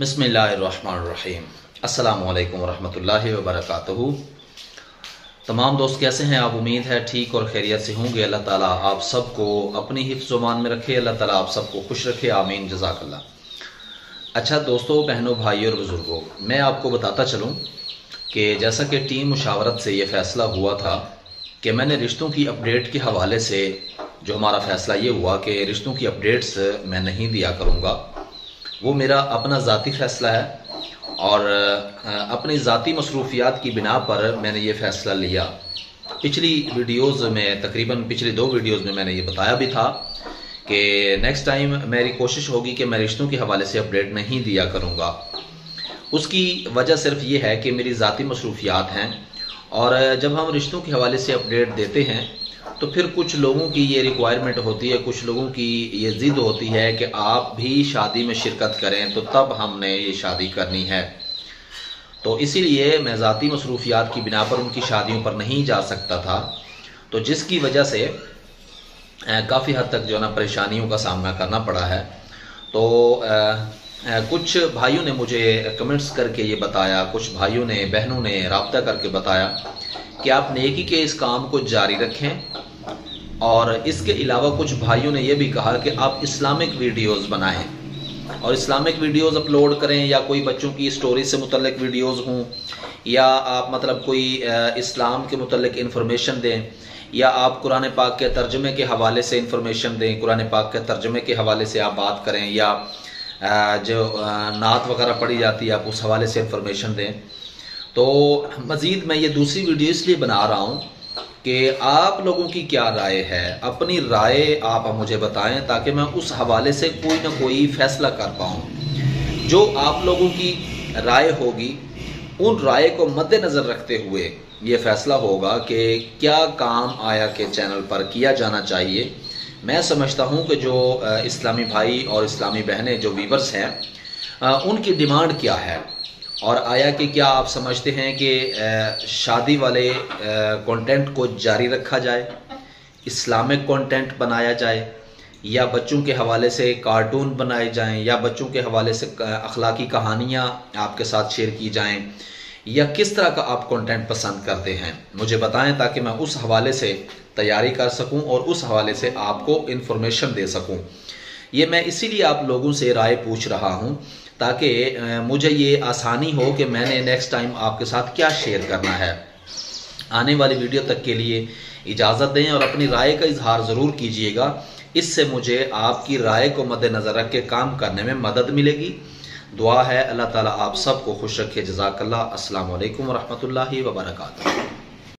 बिस्मिल्लाहिर्रहमानिर्रहीम। अस्सलामु अलैकुम वरहमतुल्लाहि वबरकातुहू। तमाम दोस्त कैसे हैं आप? उम्मीद है ठीक और खैरियत से होंगे। अल्लाह ताला आप सबको अपनी हिफ्ज़ मान में रखे, अल्लाह ताला आप सबको खुश रखे, आमीन जज़ाकल्लाह। अच्छा दोस्तों, बहनों, भाइयों और बुज़ुर्गों, मैं आपको बताता चलूँ कि जैसा कि टीम मुशावरत से ये फ़ैसला हुआ था कि मैंने रिश्तों की अपडेट के हवाले से जो हमारा फ़ैसला ये हुआ कि रिश्तों की अपडेट्स मैं नहीं दिया करूँगा। वो मेरा अपना ज़ाती फ़ैसला है और अपनी ज़ाती मसरूफियात की बिना पर मैंने ये फ़ैसला लिया। पिछली वीडियोज़ में, तकरीबन पिछली 2 वीडियोज़ में मैंने ये बताया भी था कि नेक्स्ट टाइम मेरी कोशिश होगी कि मैं रिश्तों के हवाले से अपडेट नहीं दिया करूँगा। उसकी वजह सिर्फ ये है कि मेरी ज़ाती मसरूफियात हैं और जब हम रिश्तों के हवाले से अपडेट देते हैं तो फिर कुछ लोगों की ये रिक्वायरमेंट होती है, कुछ लोगों की ये ज़िद होती है कि आप भी शादी में शिरकत करें, तो तब हमने ये शादी करनी है। तो इसीलिए मैं ज़ाती मसरूफियात की बिना पर उनकी शादियों पर नहीं जा सकता था, तो जिसकी वजह से काफ़ी हद तक जो है ना परेशानियों का सामना करना पड़ा है। तो कुछ भाइयों ने मुझे कमेंट्स करके ये बताया, कुछ भाइयों ने, बहनों ने रब्ता करके बताया कि आप नेकी के इस काम को जारी रखें, और इसके अलावा कुछ भाइयों ने यह भी कहा कि आप इस्लामिक वीडियोस बनाएं और इस्लामिक वीडियोस अपलोड करें, या कोई बच्चों की स्टोरी से मुतल्लिक वीडियोस हों, या आप मतलब कोई इस्लाम के मुतल्लिक इन्फॉर्मेशन दें, या आप कुरान पाक के तर्जुमे के हवाले से इन्फॉर्मेशन दें, कुरान पाक के तर्जुमे के हवाले से आप बात करें, या जो नात वगैरह पढ़ी जाती है आप उस हवाले से इन्फॉर्मेशन दें। तो मज़ीद मैं ये दूसरी वीडियो इसलिए बना रहा हूँ कि आप लोगों की क्या राय है, अपनी राय आप मुझे बताएं ताकि मैं उस हवाले से कोई ना कोई फ़ैसला कर पाऊँ। जो आप लोगों की राय होगी, उन राय को मद्देनज़र रखते हुए ये फ़ैसला होगा कि क्या काम आया के चैनल पर किया जाना चाहिए। मैं समझता हूँ कि जो इस्लामी भाई और इस्लामी बहनें जो व्यूअर्स हैं, उनकी डिमांड क्या है, और आया कि क्या आप समझते हैं कि शादी वाले कंटेंट को जारी रखा जाए, इस्लामिक कंटेंट बनाया जाए, या बच्चों के हवाले से कार्टून बनाए जाएं, या बच्चों के हवाले से अखलाकी कहानियाँ आपके साथ शेयर की जाएं, या किस तरह का आप कंटेंट पसंद करते हैं, मुझे बताएं ताकि मैं उस हवाले से तैयारी कर सकूं और उस हवाले से आपको इन्फॉर्मेशन दे सकूं। ये मैं इसीलिए आप लोगों से राय पूछ रहा हूं ताकि मुझे ये आसानी हो कि मैंने नेक्स्ट टाइम आपके साथ क्या शेयर करना है। आने वाली वीडियो तक के लिए इजाज़त दें और अपनी राय का इजहार ज़रूर कीजिएगा। इससे मुझे आपकी राय को मद्देनज़र रख के काम करने में मदद मिलेगी। दुआ है अल्लाह ताला आप सबको खुश रखे। जज़ाकल्लाह। अस्सलामु अलैकुम वरहमतुल्लाहि वबरकातुहू।